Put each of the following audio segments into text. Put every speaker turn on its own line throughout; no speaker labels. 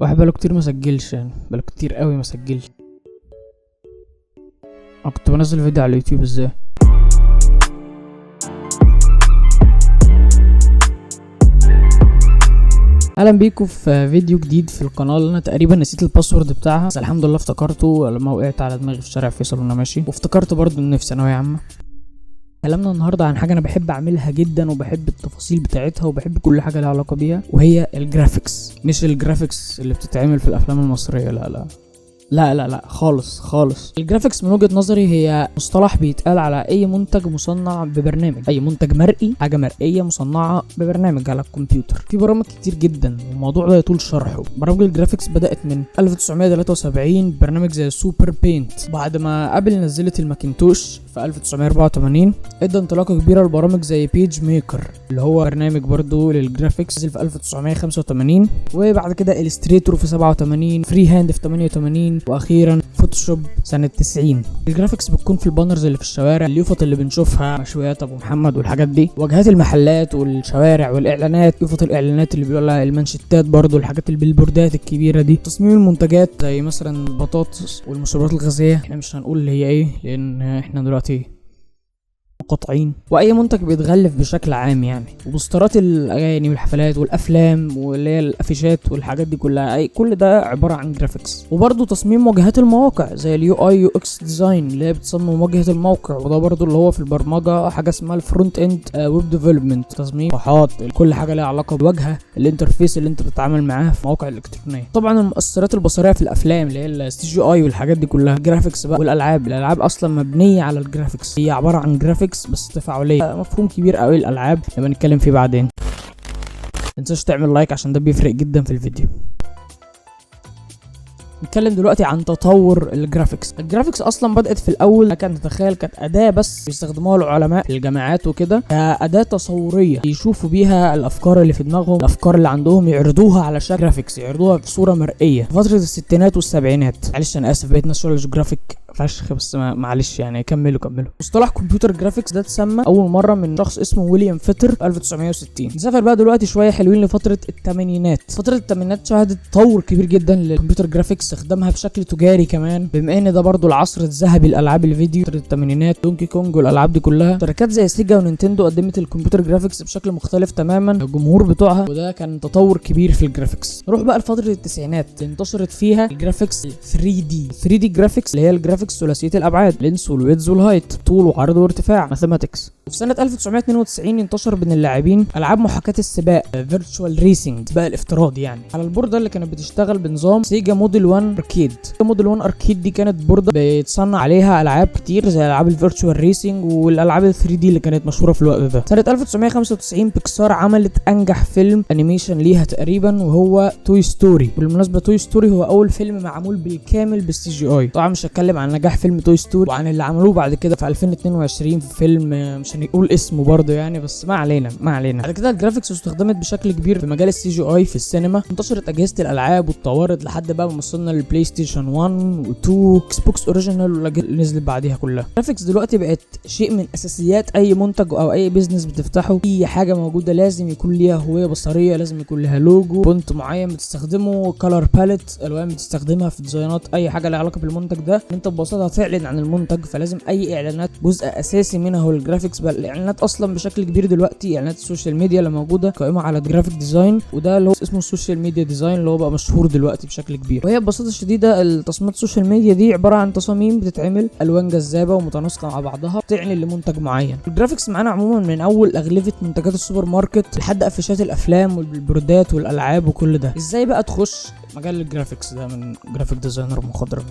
واحد بقاله كتير ما سجلش، يعني بقاله كتير قوي ما سجلش. انا كنت بنزل فيديو على اليوتيوب ازاي. اهلا بيكم في فيديو جديد في القناه. انا تقريبا نسيت الباسورد بتاعها، بس الحمد لله افتكرته لما وقعت على دماغي في شارع فيصل وانا ماشي، وافتكرت برضو اني في ثانويه عامه. كلامنا النهارده عن حاجه انا بحب اعملها جدا وبحب التفاصيل بتاعتها وبحب كل حاجه لها علاقه بيها، وهي الجرافيكس. مش الجرافيكس اللي بتتعمل في الافلام المصريه، لا خالص. الجرافيكس من وجهة نظري هي مصطلح بيتقال على اي منتج مصنع ببرنامج، اي منتج مرئي، حاجة مرئية مصنعة ببرنامج على الكمبيوتر. في برامج كتير جدا والموضوع ده يطول شرحه. برامج الجرافيكس بدأت من 1973 برنامج زي سوبر بينت، بعد ما ابل نزلت الماكنتوش في 1984 ادى انطلاقة كبيرة لبرامج زي بيج ميكر اللي هو برنامج برضو للجرافيكس نزل في 1985، وبعد كده الستريتور في 87، فري هاند في 88، واخيرا فوتوشوب سنة 90. الجرافيكس بتكون في البانرز اللي في الشوارع، اليوفط اللي بنشوفها، مشويات ابو محمد والحاجات دي، واجهات المحلات والشوارع والاعلانات، يوفط الاعلانات اللي بيقول لها المانشيتات، برضو الحاجات البيلبوردات الكبيرة دي، تصميم المنتجات زي مثلا البطاطس والمشروبات الغازية. احنا مش هنقول اللي هي ايه لان احنا دلوقتي مقاطعين، واي منتج بيتغلف بشكل عام يعني، وبوسترات الاغاني والحفلات والافلام واللي هي الافيشات والحاجات دي كلها، كل ده عباره عن جرافيكس. وبرده تصميم واجهات المواقع زي اليو اي يو اكس ديزاين اللي هي بتصمم واجهه الموقع، وده برده اللي هو في البرمجه حاجه اسمها الفرونت اند ويب ديفلوبمنت، تصميم صفحات، كل حاجه لها علاقه بالواجهه، الانترفيس اللي انت بتتعامل معاه في مواقع الالكترونيه. طبعا المؤثرات البصريه في الافلام اللي هي السي جي اي والحاجات دي كلها جرافيكس بقى. والالعاب اصلا مبنيه على الجرافيكس، هي عباره عن جرافيكس بس تفاعليه، مفهوم كبير قوي الالعاب لما نتكلم فيه بعدين. متنساش تعمل لايك عشان ده بيفرق جدا في الفيديو. نتكلم دلوقتي عن تطور الجرافيكس. الجرافيكس اصلا بدأت في الاول كانت تتخيل كانت اداة بس بيستخدموها العلماء في الجامعات وكده، كأداة تصورية يشوفوا بيها الافكار اللي في دماغهم، الافكار اللي عندهم يعرضوها على شكل جرافيكس، يعرضوها في صورة مرئية. في فترة الستينات والسبعينات، معلش انا اسف بقيت ناشونال جيوغرافيك فشخ، بس معلش يعني كملوا. مصطلح كمبيوتر جرافيكس ده اتسمى اول مره من شخص اسمه ويليام فيتر في 1960. نسافر بقى دلوقتي شويه حلوين لفتره الثمانينات. فتره الثمانينات شهدت تطور كبير جدا للكمبيوتر جرافيكس، استخدامها بشكل تجاري كمان، بما ان ده برضو العصر الذهبي لالعاب الفيديو. فتره الثمانينات دونكي كونج والالعاب دي كلها، شركات زي سيجا ونينتندو قدمت الكمبيوتر جرافيكس بشكل مختلف تماما للجمهور بتوعها، وده كان تطور كبير في الجرافيكس. نروح بقى لفتره التسعينات، انتشرت فيها الجرافيكس 3D جرافيكس اللي هي الجرافيكس ثلاثيه الابعاد، لينس والويدز والهايت، طول وعرض وارتفاع، ماثيماتكس. وفي سنه 1992 انتشر بين اللاعبين العاب محاكاه السباق، فيرتشوال ريسنج، سباق الافتراضي يعني، على البورده اللي كانت بتشتغل بنظام سيجا موديل 1 اركيد. موديل 1 اركيد دي كانت بورده بيتصنع عليها العاب كتير زي العاب الفيرتشوال ريسنج والالعاب ال 3 دي اللي كانت مشهوره في الوقت ده. سنه 1995 بيكسار عملت انجح فيلم انيميشن ليها تقريبا، وهو توي ستوري. بالمناسبه توي ستوري هو اول فيلم معمول بالكامل بالسي جي اي. طبعا مش هتكلم عن نجاح فيلم توي ستوري وعن اللي عملوه بعد كده في 2022 في فيلم مش هنقول اسمه برضه يعني، بس ما علينا. بعد كده الجرافيكس استخدمت بشكل كبير في مجال السي جي اي في السينما، انتشرت اجهزه الالعاب واتطورت لحد بقى ما وصلنا للبلاي ستيشن 1 و2، اكس بوكس اوريجينال اللي نزلت بعديها كلها. الجرافيكس دلوقتي بقت شيء من اساسيات اي منتج او اي بيزنس بتفتحه. اي حاجه موجوده لازم يكون ليها هويه بصريه، لازم يكون لها لوجو، فونت معين بتستخدمه، كلر باليت، الوان بتستخدمها في ديزاينات، اي حاجه لها علاقه بالمنتج ده. انت ببساطه هتعلن عن المنتج، فلازم اي اعلانات جزء اساسي منها هو الجرافيكس. بل الاعلانات اصلا بشكل كبير دلوقتي اعلانات السوشيال ميديا اللي موجوده قائمه على جرافيك ديزاين، وده اللي هو اسمه السوشيال ميديا ديزاين اللي هو بقى مشهور دلوقتي بشكل كبير. وهي ببساطه شديده التصميمات السوشيال ميديا دي عباره عن تصاميم بتتعمل الوان جذابه ومتناسقه مع بعضها بتعلن لمنتج معين. الجرافيكس معانا عموما من اول اغلفه منتجات السوبر ماركت لحد افيشات الافلام والبرودات والالعاب وكل ده. ازاي بقى تخش مجال الجرافيكس ده من جرافيك ديزاينر مخضرم؟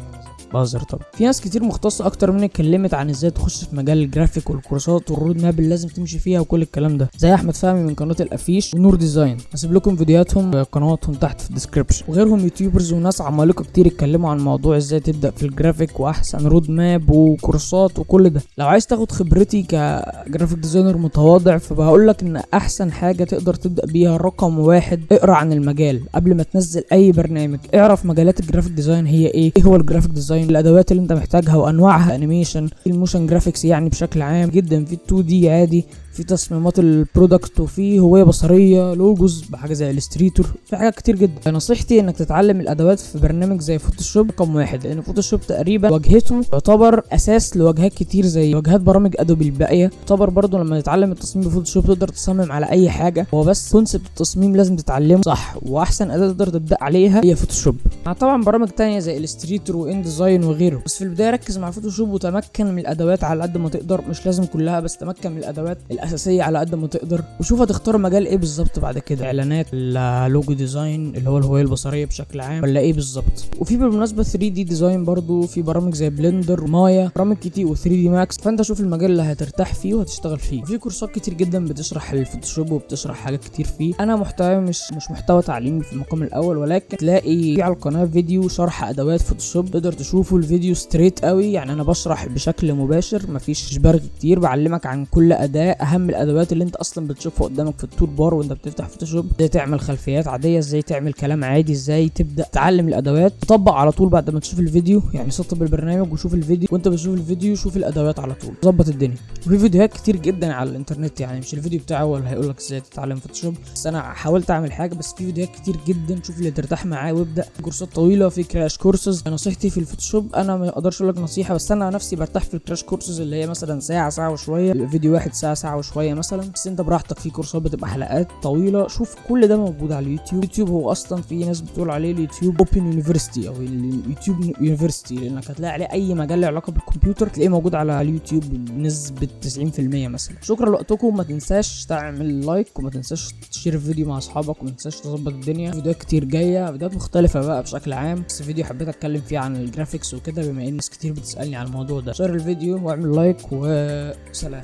بهزر طبعا. في ناس كتير مختصه اكتر مني اتكلمت عن ازاي تخش في مجال الجرافيك والكورسات والرود ماب اللي لازم تمشي فيها وكل الكلام ده، زي احمد فهمي من قناه الافيش ونور ديزاين. هسيب لكم فيديوهاتهم قنواتهم تحت في الديسكربشن، وغيرهم يوتيوبرز وناس عمالقه كتير اتكلموا عن موضوع ازاي تبدا في الجرافيك واحسن رود ماب وكورسات وكل ده. لو عايز تاخد خبرتي كجرافيك ديزاينر متواضع، فبقول لك ان احسن حاجه تقدر تبدا بيها رقم 1 اقرا عن المجال قبل ما تنزل اي برنامج. اعرف مجالات الجرافيك ديزاين هي ايه هو الجرافيك ديزاين، الادوات اللي انت محتاجها وانواعها، انيميشن، الموشن جرافيكس يعني بشكل عام جدا، في 2 دي عادي، في تصميمات البرودكت، وفي هويه بصريه، لوجوز بحاجه زي الستريتور، في حاجات كتير جدا. نصيحتي انك تتعلم الادوات في برنامج زي فوتوشوب رقم 1، لان فوتوشوب تقريبا واجهته يعتبر اساس لواجهات كتير زي واجهات برامج ادوبي الباقيه. يعتبر برضو لما تتعلم التصميم بفوتوشوب تقدر تصمم على اي حاجه، هو بس كونسبت التصميم لازم تتعلمه صح، واحسن اداه تقدر تبدا عليها هي فوتوشوب، مع طبعا برامج تانية زي الستريتور وان ديزاين وغيره. بس في البدايه ركز مع فوتوشوب وتمكن من الادوات على قد ما تقدر، مش لازم كلها بس تمكن من الادوات الاساسيه على قد ما تقدر، وشوف هتختار مجال ايه بالظبط بعد كده، اعلانات ولا لوجو ديزاين اللي هو الهويه البصريه بشكل عام، ولا ايه بالظبط. وفي بالمناسبه 3 دي ديزاين برضو، في برامج زي بلندر ومايا، برامج كتير و3 دي ماكس، فانت شوف المجال اللي هترتاح فيه وهتشتغل فيه. في كورسات كتير جدا بتشرح الفوتوشوب وبتشرح حاجات كتير فيه. انا محتوى مش محتوى تعليمي في المقام الاول، ولكن تلاقي على القناه فيديو شرح ادوات فوتوشوب تقدر تشوفه الفيديو ستريت قوي، يعني انا بشرح بشكل مباشر مفيش برغي كتير، بعلمك عن كل اداه، اهم الادوات اللي انت اصلا بتشوفها قدامك في التول بار وانت بتفتح فوتوشوب، ازاي تعمل خلفيات عاديه، ازاي تعمل كلام عادي، ازاي تبدا تعلم الادوات، تطبق على طول بعد ما تشوف الفيديو، يعني سطب البرنامج وشوف الفيديو، وانت بتشوف الفيديو شوف الادوات على طول، ظبط الدنيا. وفي فيديوهات كتير جدا على الانترنت، يعني مش الفيديو بتاعه هو اللي هيقول لك ازاي تتعلم فوتوشوب، بس انا حاولت اعمل حاجه، بس في فيديوهات كتير جدا شوف اللي ترتاح معاه وابدا. كورسات طويله، في كراش كورسز. نصيحتي في الفوتوشوب، انا ما اقدرش اقول لك نصيحه، بس انا نفسي برتاح في الكراش كورسز اللي هي مثلا ساعه وشويه، فيديو واحد ساعه وشويه مثلا، بس انت براحتك. في كورسات بتبقى حلقات طويله، شوف كل ده موجود على اليوتيوب. اليوتيوب هو اصلا في ناس بتقول عليه اليوتيوب اوبن يونيفرسيتي او اليوتيوب يونيفرسيتي، لانك هتلاقي عليه اي مجال له علاقه بالكمبيوتر تلاقيه موجود على اليوتيوب بنسبه 90% مثلا. شكرا لوقتكم، ما تنساش تعمل لايك، وما تنساش تشير الفيديو مع اصحابك، وما تنساش تظبط الدنيا. فيديوهات كتير جايه، فيديوهات مختلفه بقى بشكل عام، بس فيديو حبيت اتكلم فيه عن الجرافيكس وكده بما ان ناس كتير بتسالني على الموضوع ده. شير الفيديو واعمل لايك وسلام.